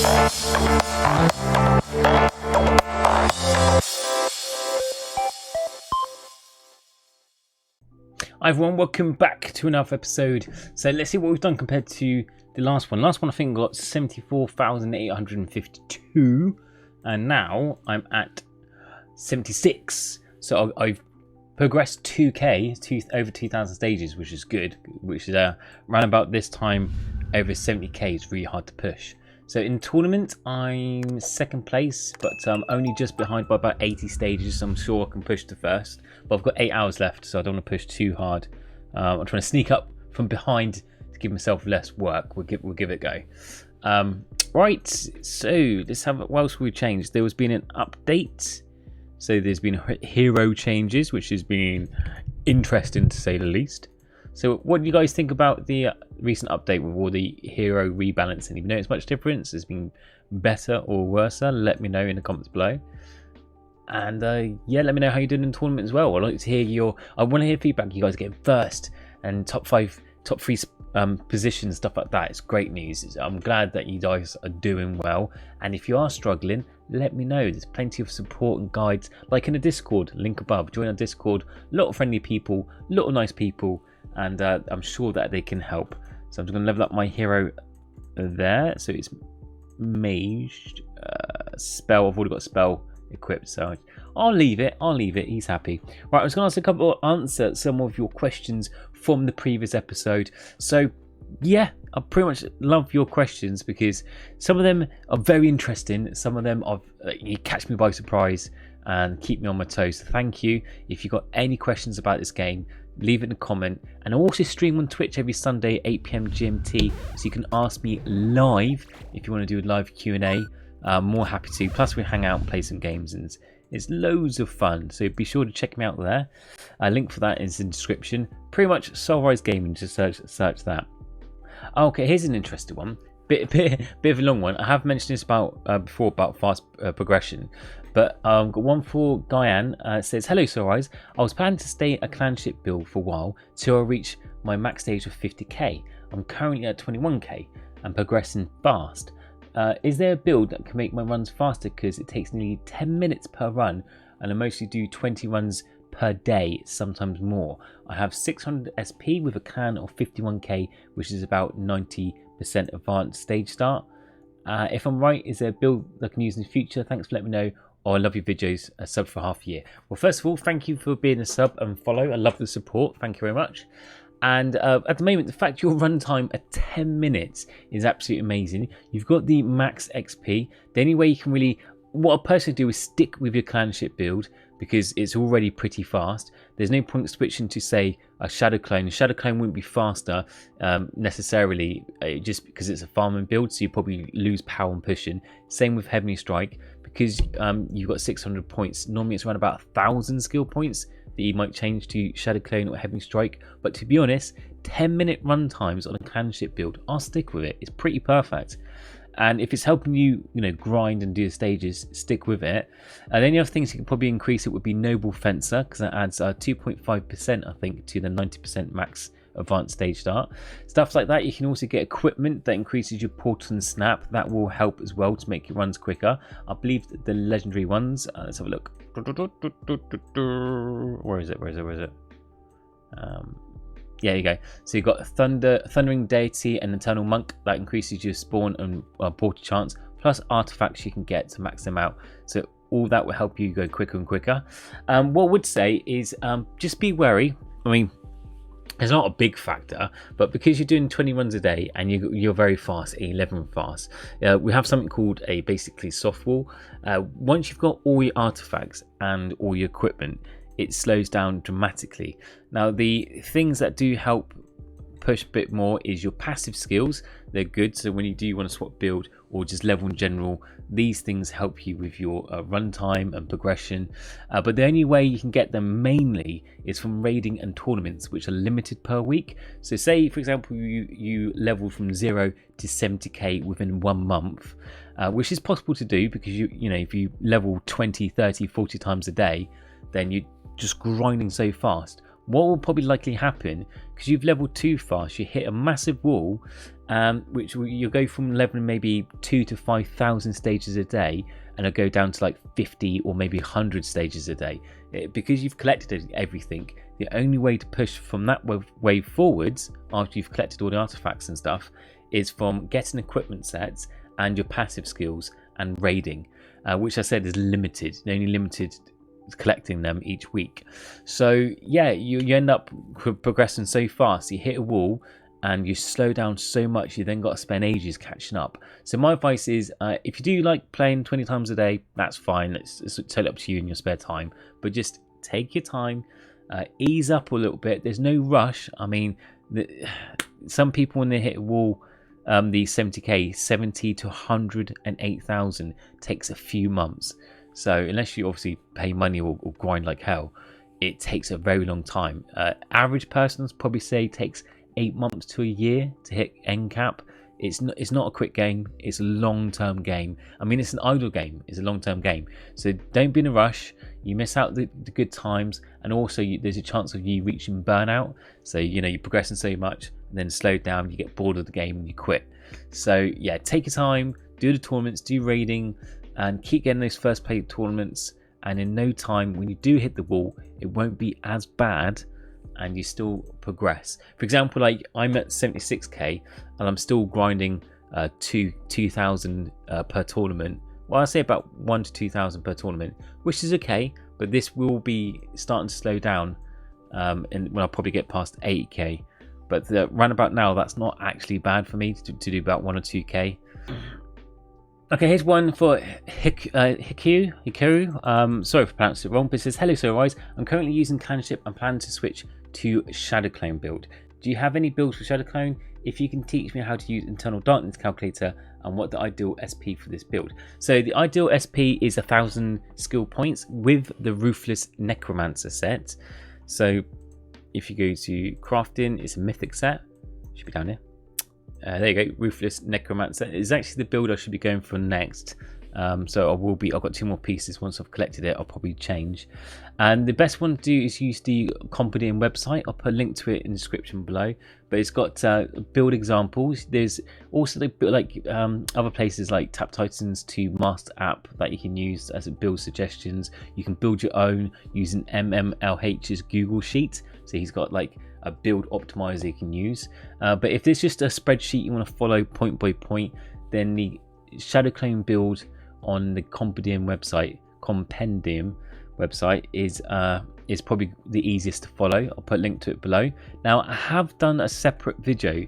Hi everyone, welcome back to another episode. So let's see what we've done compared to the last one. Last one I think got 74,852 and now I'm at 76. So I've progressed 2k, over 2,000 stages, which is good, which is around about this time over 70k is really hard to push. So in tournament I'm second place, but only just behind by about 80 stages, so I'm sure I can push to first. But I've got 8 hours left, so I don't want to push too hard. I'm trying to sneak up from behind to give myself less work. We'll give it a go. Right, so let's have what else we've changed. There has been an update. So there's been hero changes, which has been interesting to say the least. So what do you guys think about the recent update with all the hero rebalancing? If you notice much difference, has been better or worse? Let me know in the comments below. And yeah, let me know how you're doing in the tournament as well. I'd like to hear I want to hear feedback. You guys getting first and top 3 positions, stuff like that. It's great news. I'm glad that you guys are doing well. And if you are struggling, let me know. There's plenty of support and guides, like in the Discord, link above. Join our Discord. A lot of friendly people, a lot of nice people, and I'm sure that they can help. So I'm just going to level up my hero there. So it's mage, spell. I've already got spell equipped, so I'll leave it. He's happy. Right, I was going to answer some of your questions from the previous episode. So yeah, I pretty much love your questions because some of them are very interesting. Some of them you catch me by surprise and keep me on my toes. So thank you. If you've got any questions about this game, leave it in a comment. And I also stream on Twitch every Sunday 8 PM GMT, so you can ask me live if you want to do a live Q&A. I'm more happy to. Plus we hang out and play some games, and it's loads of fun, so be sure to check me out there. A link for that is in the description. Pretty much Soulrise Gaming, just search that. Okay, here's an interesting one. Bit of a long one. I have mentioned this before about fast progression, but got one for Guyan. It says, hello Soulrise, I was planning to stay a clanship build for a while till I reach my max stage of 50k. I'm currently at 21k and progressing fast. Is there a build that can make my runs faster, because it takes nearly 10 minutes per run and I mostly do 20 runs per day, sometimes more. I have 600 SP with a clan of 51k, which is about 90% advanced stage start. If I'm right, is there a build that I can use in the future? Thanks for letting me know. Oh, I love your videos. A sub for half a year. Well, first of all, thank you for being a sub and follow. I love the support. Thank you very much. And at the moment, the fact your runtime at 10 minutes is absolutely amazing. You've got the max XP. The only way you can really, what I personally do is stick with your clanship build, because it's already pretty fast. There's no point switching to, say, a shadow clone. A shadow clone wouldn't be faster necessarily, just because it's a farming build, so you probably lose power on pushing. Same with Heavenly Strike, because you've got 600 points. Normally it's around about 1,000 skill points that you might change to Shadow Clone or Heavenly Strike. But to be honest, 10-minute run times on a clanship build, I'll stick with it. It's pretty perfect. And if it's helping you, grind and do the stages, stick with it. And any other things you can probably increase it would be Noble Fencer, because that adds 2.5%, I think, to the 90% max advanced stage start. Stuff like that. You can also get equipment that increases your portal and snap. That will help as well to make your runs quicker. I believe that the legendary ones, let's have a look. Where is it? Yeah, you go. So you've got Thundering Deity and Eternal Monk. That increases your spawn and portal chance, plus artifacts you can get to max them out. So all that will help you go quicker and quicker. What I would say is just be wary. I mean, it's not a big factor, but because you're doing 20 runs a day and you're very fast, 11 fast, we have something called a basically soft wall. Once you've got all your artifacts and all your equipment, it slows down dramatically. Now, the things that do help push a bit more is your passive skills. They're good, so when you do want to swap build or just level in general, these things help you with your runtime and progression. But the only way you can get them mainly is from raiding and tournaments, which are limited per week. So say, for example, you level from 0 to 70k within 1 month, which is possible to do, because if you level 20, 30, 40 times a day, then you're just grinding so fast. what will probably likely happen, because you've leveled too fast, you hit a massive wall, which you'll go from leveling maybe 2 to 5,000 stages a day, and it'll go down to like 50 or maybe 100 stages a day. Because you've collected everything, the only way to push from that wave forwards, after you've collected all the artifacts and stuff, is from getting equipment sets and your passive skills and raiding, which I said is limited. You're only limited collecting them each week. So yeah, you end up progressing so fast, you hit a wall and you slow down so much, you then got to spend ages catching up. So my advice is, if you do like playing 20 times a day, that's fine. It's totally up to you in your spare time, but just take your time, ease up a little bit. There's no rush. I mean, some people when they hit a wall, the 70k, 70 to 108,000 takes a few months. So unless you obviously pay money or grind like hell, it takes a very long time. Average persons probably say it takes 8 months to a year to hit end cap. It's not a quick game. It's a long-term game. I mean, it's an idle game. It's a long-term game. So don't be in a rush. You miss out the good times, and also there's a chance of you reaching burnout. So you're progressing so much, and then slow down. You get bored of the game and you quit. So yeah, take your time. Do the tournaments. Do raiding. And keep getting those first play tournaments, and in no time, when you do hit the wall, it won't be as bad, and you still progress. For example, like I'm at 76k and I'm still grinding 2,000 per tournament. Well, I say about 1 to 2,000 per tournament, which is okay, but this will be starting to slow down, and when I'll probably get past 80k. But round about now, that's not actually bad for me to do about 1 or 2k. Okay, here's one for Hikaru. Sorry for pronouncing it wrong, but it says, hello Soulrise, I'm currently using Clanship and plan to switch to Shadow Clone build. Do you have any builds for Shadow Clone? If you can teach me how to use Internal Darkness Calculator and what the ideal SP for this build. So the ideal SP is 1,000 skill points with the Ruthless Necromancer set. So if you go to crafting, it's a mythic set. Should be down here. There you go, Ruthless Necromancer is actually the build I should be going for next. So I've got 2 more pieces. Once I've collected it, I'll probably change. And the best one to do is use the Compodium website. I'll put a link to it in the description below. But it's got build examples. There's also other places like Tap Titans to Master app that you can use as a build suggestions. You can build your own using MMLH's Google Sheet. So he's got like a build optimizer you can use. But if there's just a spreadsheet you want to follow point by point, then the Shadow Clone build on the Compendium website is probably the easiest to follow. I'll put a link to it below. Now I have done a separate video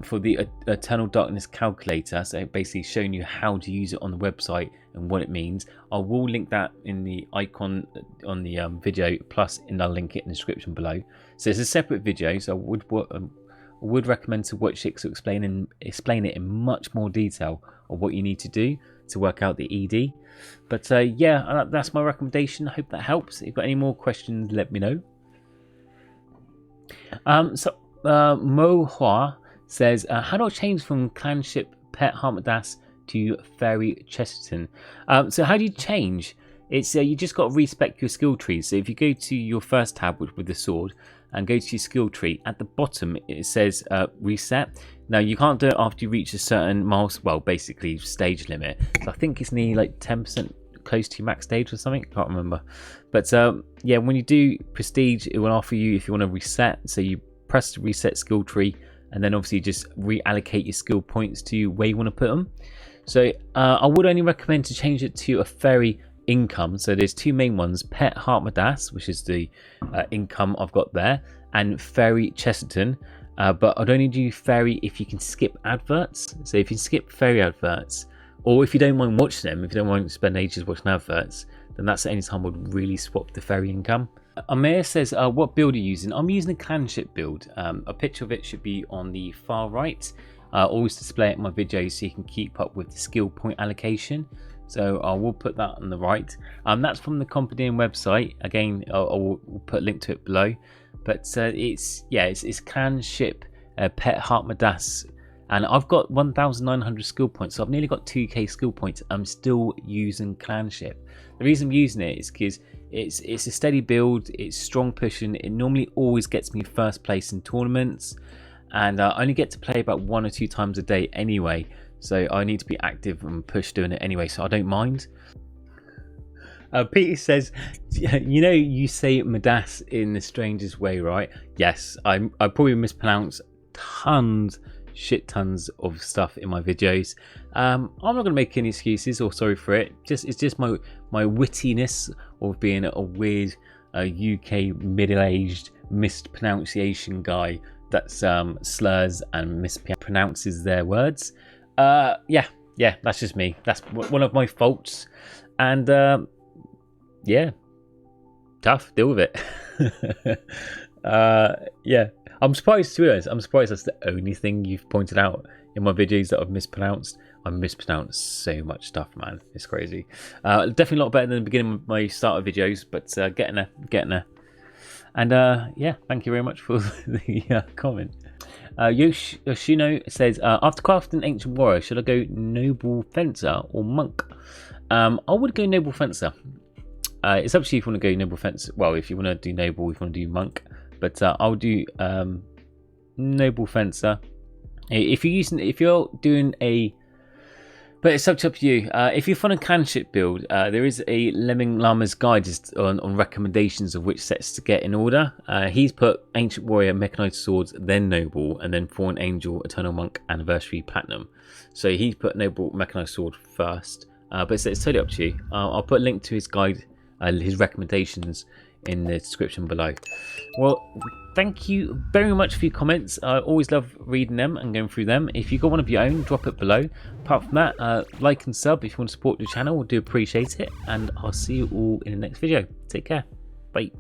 for the Eternal Darkness Calculator, so basically showing you how to use it on the website and what it means. I will link that in the icon on the video, plus I'll link it in the description below. So it's a separate video, so I would recommend to watch it to explain it in much more detail of what you need to do to work out the ED. But yeah, that's my recommendation. I hope that helps. If you've got any more questions, let me know. Mo Hua says, how do I change from Clanship Pet Harmadas to Fairy Chesterton? So how do you change? It's you just got to respec your skill tree. So if you go to your first tab with the sword and go to your skill tree, at the bottom it says reset. Now you can't do it after you reach a certain basically stage limit. So I think it's nearly like 10% close to your max stage or something. I can't remember. But yeah, when you do prestige, it will offer you if you want to reset. So you press the reset skill tree, and then obviously just reallocate your skill points to where you want to put them. So I would only recommend to change it to a fairy income. So there's 2 main ones: Pet Hartmadas, which is the income I've got there, and Fairy Chesterton. But I'd only do fairy if you can skip adverts. So if you skip fairy adverts, or if you don't mind watching them, if you don't mind spending ages watching adverts, then that's the only time I'd really swap the fairy income. Amir says, what build are you using? I'm using a Clanship build. A picture of it should be on the far right. Always display it in my videos so you can keep up with the skill point allocation. So I will put that on the right. That's from the Compendium website. Again, I will put a link to it below. But it's Clanship Pet Hartmadas, and I've got 1,900 skill points, so I've nearly got 2k skill points. I'm still using Clanship. The reason I'm using it is because It's a steady build, it's strong pushing, it normally always gets me first place in tournaments, and I only get to play about 1 or 2 times a day anyway, so I need to be active and push doing it anyway, so I don't mind. Peter says, you know, you say Midas in the strangest way, right? Yes, I probably mispronounce shit tons of stuff in my videos. I'm not going to make any excuses or sorry for it. It's just my wittiness of being a weird UK middle-aged mispronunciation guy that slurs and mispronounces their words. Yeah, that's just me. That's one of my faults, and yeah, tough, deal with it. Yeah, I'm surprised, to be honest. I'm surprised that's the only thing you've pointed out in my videos that I've mispronounced. I mispronounce so much stuff, man. It's crazy. Definitely a lot better than the beginning of my starter videos, but getting there. And yeah, thank you very much for the comment. Yoshino says, after crafting Ancient Warrior, should I go Noble Fencer or Monk? I would go Noble Fencer. It's up to you if you want to go Noble Fencer. Well, if you want to do Noble, if you want to do Monk. But I'll do Noble Fencer. If you're doing a... But it's up to you. If you're fun a clanship build, there is a Lemming Llama's guide on recommendations of which sets to get in order. He's put Ancient Warrior, Mechanized Swords, then Noble, and then Fallen Angel, Eternal Monk, Anniversary, Platinum. So he's put Noble, Mechanized Sword first. But it's totally up to you. I'll put a link to his guide, his recommendations, in the description below. Well, thank you very much for your comments. I always love reading them and going through them. If you've got one of your own, drop it below. Apart from that, like and sub if you want to support the channel. We do appreciate it, and I'll see you all in the next video. Take care. Bye.